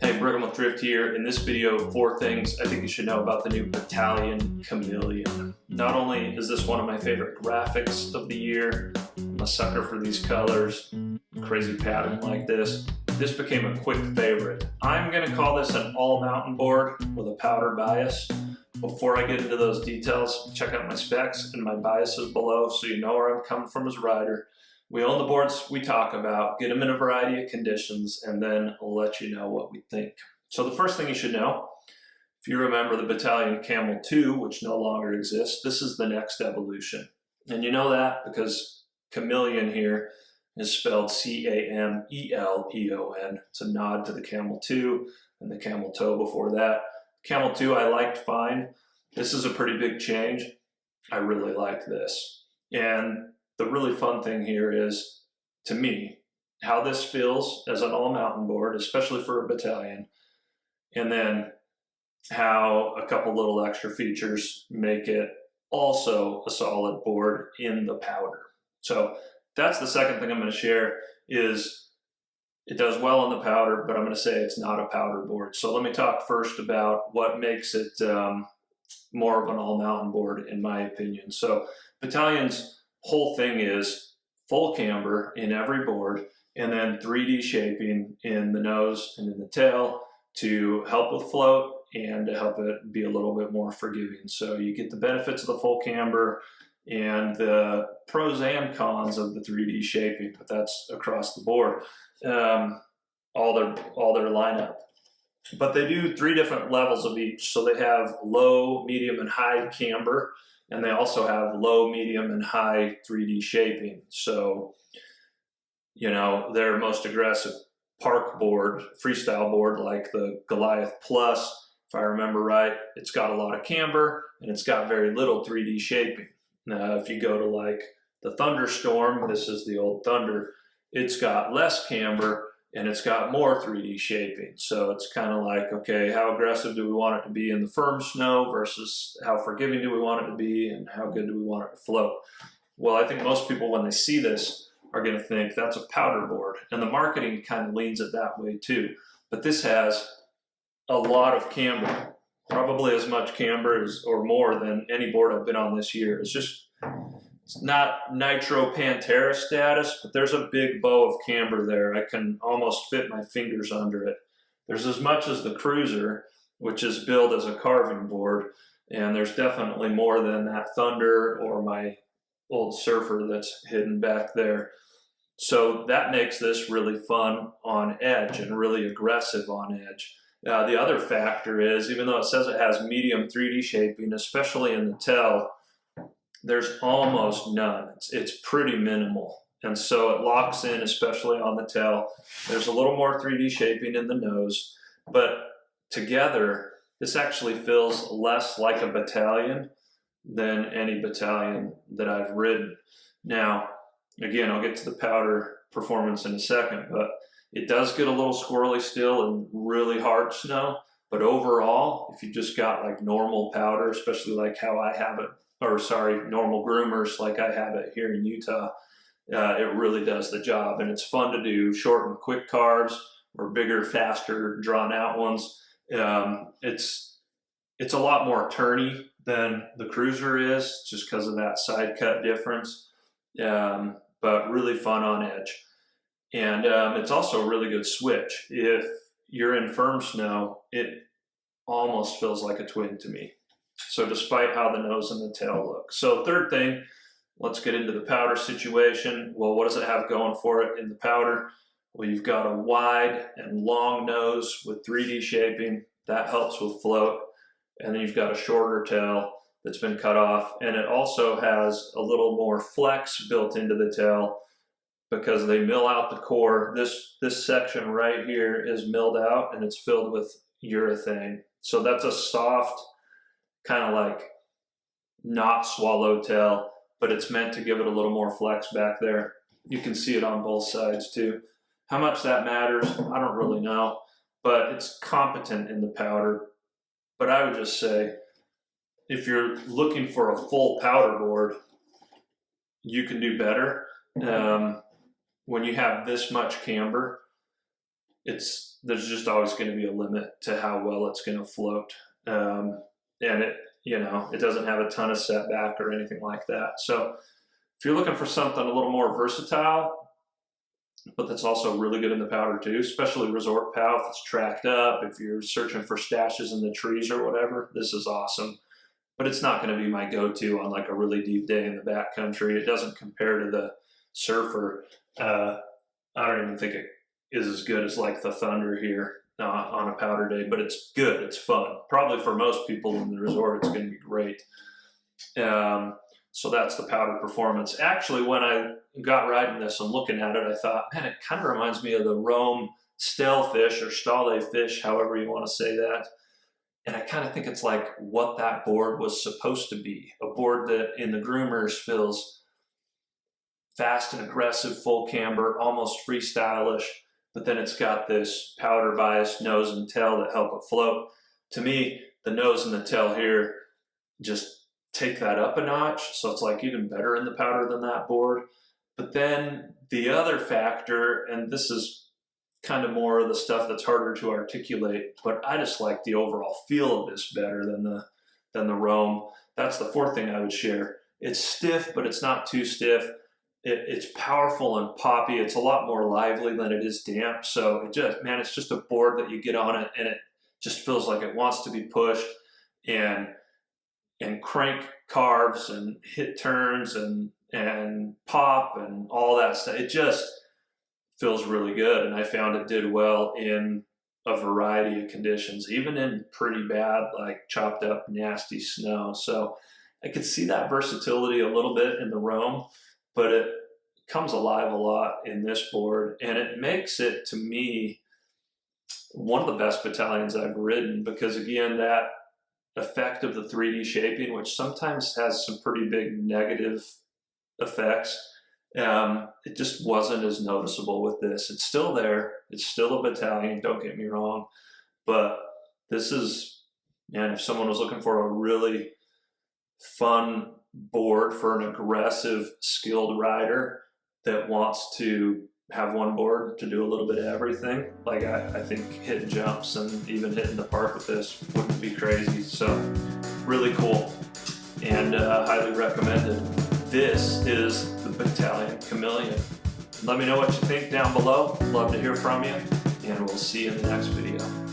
Hey, Brigham with Drift here. In this video, 4 things I think you should know about the new Bataleon Cameleon. Not only is this one of my favorite graphics of the year, I'm a sucker for these colors, crazy pattern like this. This became a quick favorite. I'm gonna call this an all mountain board with a powder bias. Before I get into those details, check out my specs and my biases below so you know where I'm coming from as a rider. We own the boards we talk about, get them in a variety of conditions, and then I'll let you know what we think. So the first thing you should know, if you remember the Bataleon Camel 2, which no longer exists, this is the next evolution. And you know that because Cameleon here is spelled C-A-M-E-L-E-O-N. It's a nod to the Camel 2 and the Camel Toe before that. Camel 2 I liked fine. This is a pretty big change. I really like this. And the really fun thing here is, to me, how this feels as an all-mountain board, especially for a Bataleon, and then how a couple little extra features make it also a solid board in the powder. So that's the second thing I'm going to share is it does well in the powder, but I'm going to say it's not a powder board. So let me talk first about what makes it more of an all-mountain board, in my opinion. So Bataleon's whole thing is full camber in every board and then 3D shaping in the nose and in the tail to help with float and to help it be a little bit more forgiving. So you get the benefits of the full camber and the pros and cons of the 3D shaping, but that's across the board, all their lineup. But they do 3 different levels of each. So they have low, medium, and high camber. And they also have low, medium, and high 3D shaping. So, you know, their most aggressive park board, freestyle board, like the Goliath Plus, if I remember right, it's got a lot of camber and it's got very little 3D shaping. Now, if you go to like the Thunderstorm, this is the old Thunder, it's got less camber and it's got more 3D shaping. So it's kind of like, okay, how aggressive do we want it to be in the firm snow versus how forgiving do we want it to be and how good do we want it to float? Well, I think most people, when they see this, are going to think that's a powder board. And the marketing kind of leans it that way too. But this has a lot of camber, probably as much camber as, or more than any board I've been on this year. It's not Nitro Pantera status, but there's a big bow of camber there. I can almost fit my fingers under it. There's as much as the Cruiser, which is billed as a carving board, and there's definitely more than that Thunder or my old Surfer that's hidden back there. So that makes this really fun on edge and really aggressive on edge. The other factor is, even though it says it has medium 3D shaping, especially in the tail, there's almost none. It's pretty minimal. And so it locks in, especially on the tail. There's a little more 3D shaping in the nose, but together, this actually feels less like a Bataleon than any Bataleon that I've ridden. Now, again, I'll get to the powder performance in a second, but it does get a little squirrely still in really hard snow. But overall, if you just got like normal powder, especially like how I have it, or sorry, normal groomers like I have it here in Utah, it really does the job. And it's fun to do short and quick carves or bigger, faster, drawn out ones. It's a lot more turny than the Cruiser is just because of that side cut difference, but really fun on edge. And it's also a really good switch. If you're in firm snow, it almost feels like a twin to me. So despite how the nose and the tail look. So third thing, let's get into the powder situation. Well, what does it have going for it in the powder? Well, you've got a wide and long nose with 3D shaping. That helps with float. And then you've got a shorter tail that's been cut off. And it also has a little more flex built into the tail because they mill out the core. This section right here is milled out and it's filled with urethane. So that's a soft, kind of like not swallowtail, but it's meant to give it a little more flex back there. You can see it on both sides too. How much that matters, I don't really know, but it's competent in the powder. But I would just say, if you're looking for a full powder board, you can do better. When you have this much camber, there's just always going to be a limit to how well it's going to float. And it doesn't have a ton of setback or anything like that. So if you're looking for something a little more versatile, but that's also really good in the powder too, especially resort pow, if it's tracked up, if you're searching for stashes in the trees or whatever, this is awesome. But it's not going to be my go-to on like a really deep day in the backcountry. It doesn't compare to the surfer. I don't even think it is as good as like the Thunder here on a powder day, but it's good. It's fun. Probably for most people in the resort, it's going to be great. So that's the powder performance. Actually, when I got riding this and looking at it, I thought, man, it kind of reminds me of the Rome stale fish or stale fish, however you want to say that. And I kind of think it's like what that board was supposed to be. A board that in the groomers feels fast and aggressive, full camber, almost freestylish, but then it's got this powder biased nose and tail that help it float. To me, the nose and the tail here just take that up a notch, so it's like even better in the powder than that board. But then the other factor, and this is kind of more of the stuff that's harder to articulate, but I just like the overall feel of this better than the Rome. That's the fourth thing I would share. It's stiff, but it's not too stiff. It's powerful and poppy. It's a lot more lively than it is damp. So it's just a board that you get on it and it just feels like it wants to be pushed and crank carves and hit turns and pop and all that stuff. It just feels really good. And I found it did well in a variety of conditions, even in pretty bad, like chopped up, nasty snow. So I could see that versatility a little bit in the Rome, but it comes alive a lot in this board, and it makes it, to me, one of the best Bataleons I've ridden, because again, that effect of the 3D shaping, which sometimes has some pretty big negative effects, it just wasn't as noticeable with this. It's still there. It's still a Bataleon, don't get me wrong, but this is, man, if someone was looking for a really fun board for an aggressive, skilled rider that wants to have one board to do a little bit of everything, like I think hitting jumps and even hitting the park with this wouldn't be crazy. So really cool and highly recommended. This is the Bataleon Cameleon. Let me know what you think down below. Love to hear from you, and we'll see you in the next video.